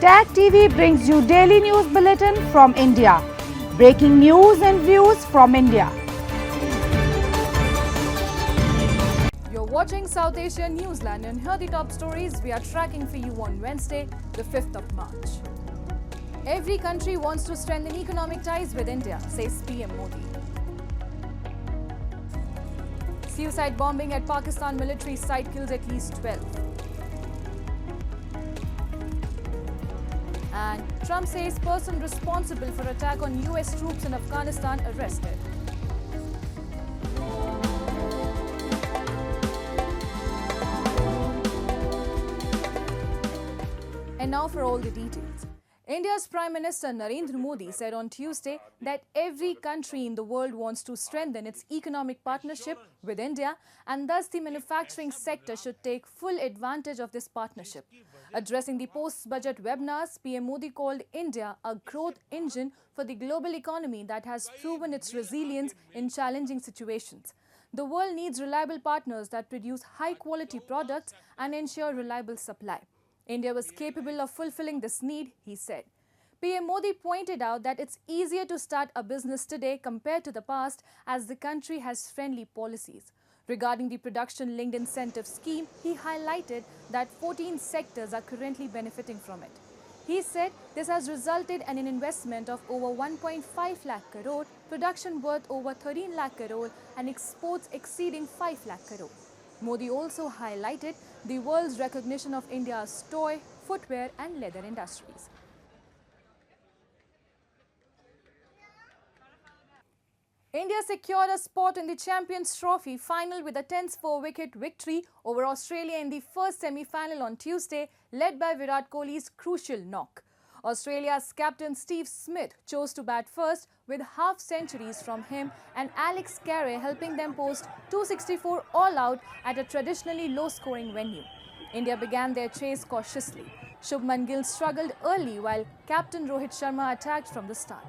Tag TV brings you daily news bulletin from India. Breaking news and views from India. You're watching South Asia NEWSLINE and here are the top stories we are tracking for you on Wednesday, the 5th of March. Every country wants to strengthen economic ties with India, says PM Modi. Suicide bombing at Pakistan military site kills at least 12. And Trump says person responsible for attack on US troops in Afghanistan arrested. And now for all the details. India's Prime Minister Narendra Modi said on Tuesday that every country in the world wants to strengthen its economic partnership with India and thus the manufacturing sector should take full advantage of this partnership. Addressing the post-budget webinars, PM Modi called India a growth engine for the global economy that has proven its resilience in challenging situations. The world needs reliable partners that produce high-quality products and ensure reliable supply. India was capable of fulfilling this need, he said. PM Modi pointed out that it's easier to start a business today compared to the past as the country has friendly policies. Regarding the production-linked incentive scheme, he highlighted that 14 sectors are currently benefiting from it. He said this has resulted in an investment of over 1.5 lakh crore, production worth over 13 lakh crore and exports exceeding 5 lakh crore. Modi also highlighted the world's recognition of India's toy, footwear and leather industries. India secured a spot in the Champions Trophy final with a tense 4-wicket victory over Australia in the first semi-final on Tuesday, led by Virat Kohli's crucial knock. Australia's captain Steve Smith chose to bat first with half-centuries from him and Alex Carey helping them post 264 all-out at a traditionally low-scoring venue. India began their chase cautiously. Shubman Gill struggled early while captain Rohit Sharma attacked from the start.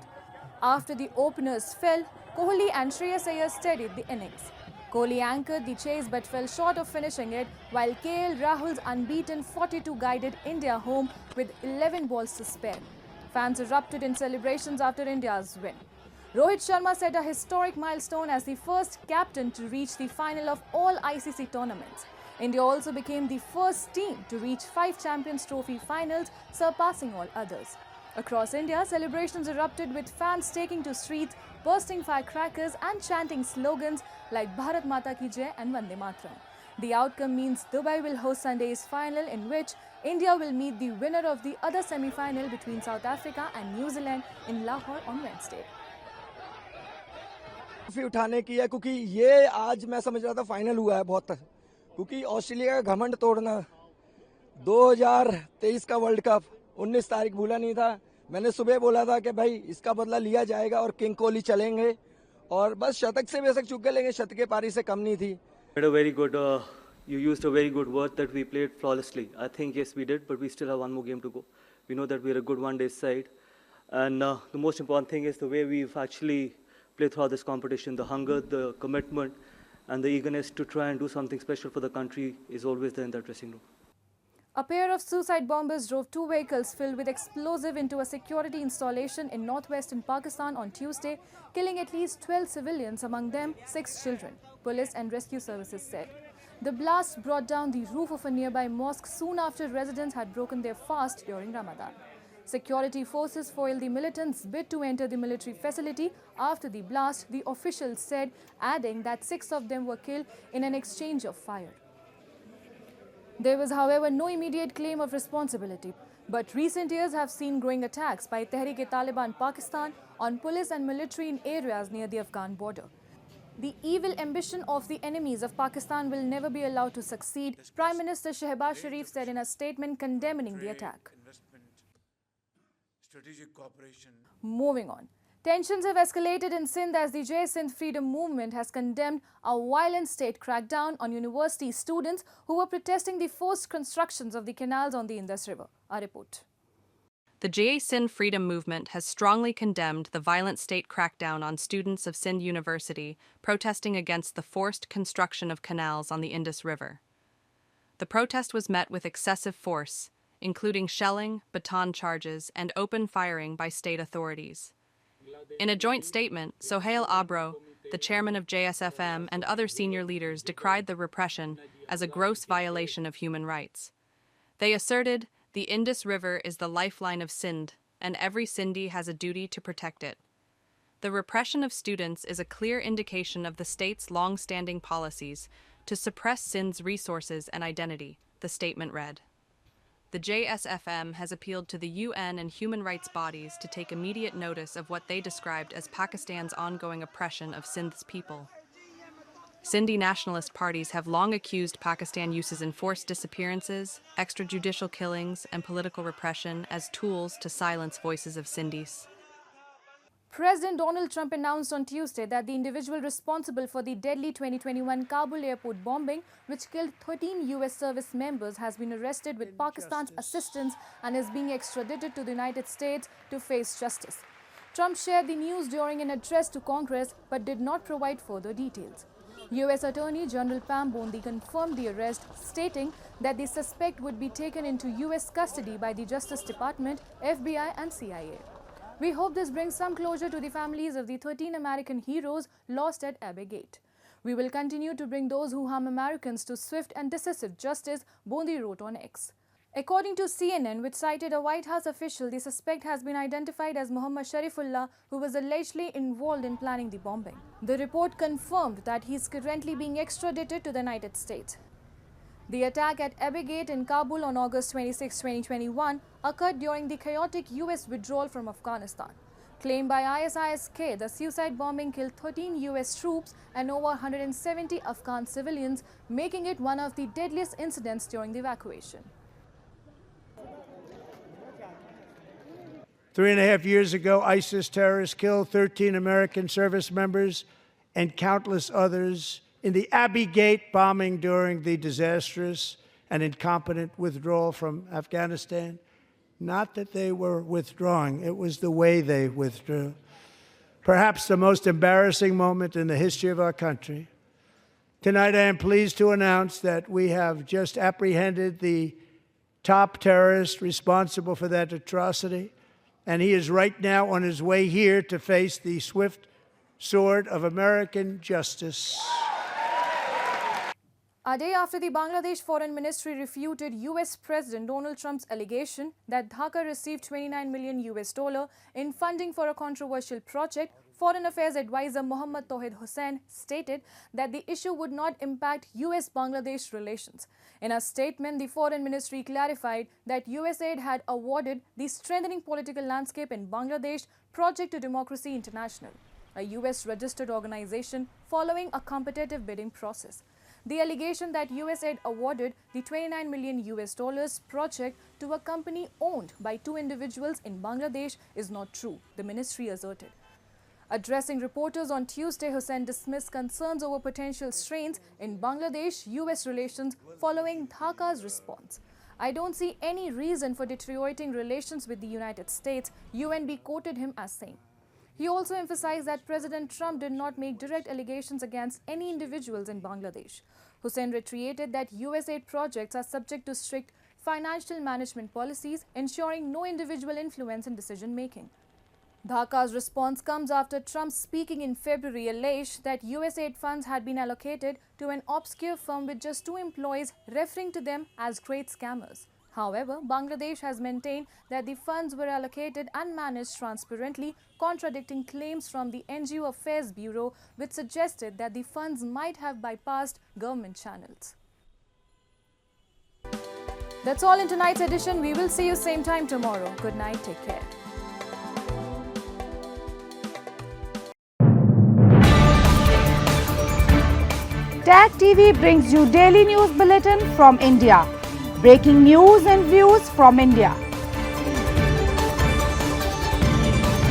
After the openers fell, Kohli and Shreyas Iyer steadied the innings. Kohli anchored the chase but fell short of finishing it, while KL Rahul's unbeaten 42 guided India home with 11 balls to spare. Fans erupted in celebrations after India's win. Rohit Sharma set a historic milestone as the first captain to reach the final of all ICC tournaments. India also became the first team to reach 5 Champions Trophy finals, surpassing all others. Across India, celebrations erupted with fans taking to streets, bursting firecrackers and chanting slogans like Bharat Mata Ki Jai and Vande Mataram. The outcome means Dubai will host Sunday's final in which India will meet the winner of the other semi-final between South Africa and New Zealand in Lahore on Wednesday. उठाने की है क्योंकि ये आज मैं समझ रहा था फाइनल हुआ है बहुत क्योंकि ऑस्ट्रेलिया का घमंड तोड़ना 2023 का वर्ल्ड कप 19 तारीख भूला नहीं था मैंने सुबह बोला था कि भाई इसका बदला लिया जाएगा और किंग कोहली चलेंगे और बस शतक से बेशक चूक गए लेकिन शतक के पारी से कम नहीं थी You used a very good word that we played flawlessly. I think yes we did, but we still have one more game to go. We know that we're a good one-day side, and the most important thing is the way we've actually played throughout this competition. The hunger, the commitment, and the eagerness to try and do something special for the country is always there in that dressing room. A pair of suicide bombers drove 2 vehicles filled with explosive into a security installation in northwestern Pakistan on Tuesday, killing at least 12 civilians, among them 6 children, police and rescue services said. The blast brought down the roof of a nearby mosque soon after residents had broken their fast during Ramadan. Security forces foiled the militants' bid to enter the military facility after the blast, the officials said, adding that 6 of them were killed in an exchange of fire. There was, however, no immediate claim of responsibility. But recent years have seen growing attacks by Tehreek-e-Taliban Pakistan on police and military in areas near the Afghan border. The evil ambition of the enemies of Pakistan will never be allowed to succeed, Prime Minister Shehbaz Sharif said in a statement condemning the attack. Moving on. Tensions have escalated in Sindh as the Jai Sindh Freedom Movement has condemned a violent state crackdown on university students who were protesting the forced constructions of the canals on the Indus River. A report. The Jai Sindh Freedom Movement has strongly condemned the violent state crackdown on students of Sindh University protesting against the forced construction of canals on the Indus River. The protest was met with excessive force, including shelling, baton charges, and open firing by state authorities. In a joint statement, Sohail Abro, the chairman of JSFM, and other senior leaders decried the repression as a gross violation of human rights. They asserted, "The Indus River is the lifeline of Sindh, and every Sindhi has a duty to protect it." The repression of students is a clear indication of the state's long-standing policies to suppress Sindh's resources and identity, the statement read. The JSFM has appealed to the UN and human rights bodies to take immediate notice of what they described as Pakistan's ongoing oppression of Sindh's people. Sindhi nationalist parties have long accused Pakistan uses enforced disappearances, extrajudicial killings, and political repression as tools to silence voices of Sindhis. President Donald Trump announced on Tuesday that the individual responsible for the deadly 2021 Kabul airport bombing, which killed 13 U.S. service members, has been arrested with Pakistan's assistance and is being extradited to the United States to face justice. Trump shared the news during an address to Congress but did not provide further details. U.S. Attorney General Pam Bondi confirmed the arrest, stating that the suspect would be taken into U.S. custody by the Justice Department, FBI, and CIA. We hope this brings some closure to the families of the 13 American heroes lost at Abbey Gate. We will continue to bring those who harm Americans to swift and decisive justice, Bondi wrote on X. According to CNN, which cited a White House official, the suspect has been identified as Muhammad Sharifullah, who was allegedly involved in planning the bombing. The report confirmed that he is currently being extradited to the United States. The attack at Abbey Gate in Kabul on August 26, 2021 occurred during the chaotic U.S. withdrawal from Afghanistan. Claimed by ISIS-K, the suicide bombing killed 13 U.S. troops and over 170 Afghan civilians, making it one of the deadliest incidents during the evacuation. 3.5 years ago, ISIS terrorists killed 13 American service members and countless others in the Abbey Gate bombing during the disastrous and incompetent withdrawal from Afghanistan. Not that they were withdrawing, it was the way they withdrew. Perhaps the most embarrassing moment in the history of our country. Tonight, I am pleased to announce that we have just apprehended the top terrorist responsible for that atrocity, and he is right now on his way here to face the swift sword of American justice. A day after the Bangladesh Foreign Ministry refuted U.S. President Donald Trump's allegation that Dhaka received $29 million in funding for a controversial project, Foreign Affairs Advisor Mohammad Tawhid Hussain stated that the issue would not impact U.S.-Bangladesh relations. In a statement, the Foreign Ministry clarified that USAID had awarded the Strengthening Political Landscape in Bangladesh project to Democracy International, a U.S.-registered organization, following a competitive bidding process. The allegation that USAID awarded the $29 million project to a company owned by 2 individuals in Bangladesh is not true, the ministry asserted. Addressing reporters on Tuesday, Hussain dismissed concerns over potential strains in Bangladesh-US relations following Dhaka's response. "I don't see any reason for deteriorating relations with the United States," UNB quoted him as saying. He also emphasized that President Trump did not make direct allegations against any individuals in Bangladesh. Hussain reiterated that USAID projects are subject to strict financial management policies, ensuring no individual influence in decision-making. Dhaka's response comes after Trump, speaking in February, alleged that USAID funds had been allocated to an obscure firm with just 2 employees, referring to them as great scammers. However, Bangladesh has maintained that the funds were allocated and managed transparently, contradicting claims from the NGO Affairs Bureau, which suggested that the funds might have bypassed government channels. That's all in tonight's edition. We will see you same time tomorrow. Good night. Take care. Tag TV brings you daily news bulletin from India. Breaking news and views from India.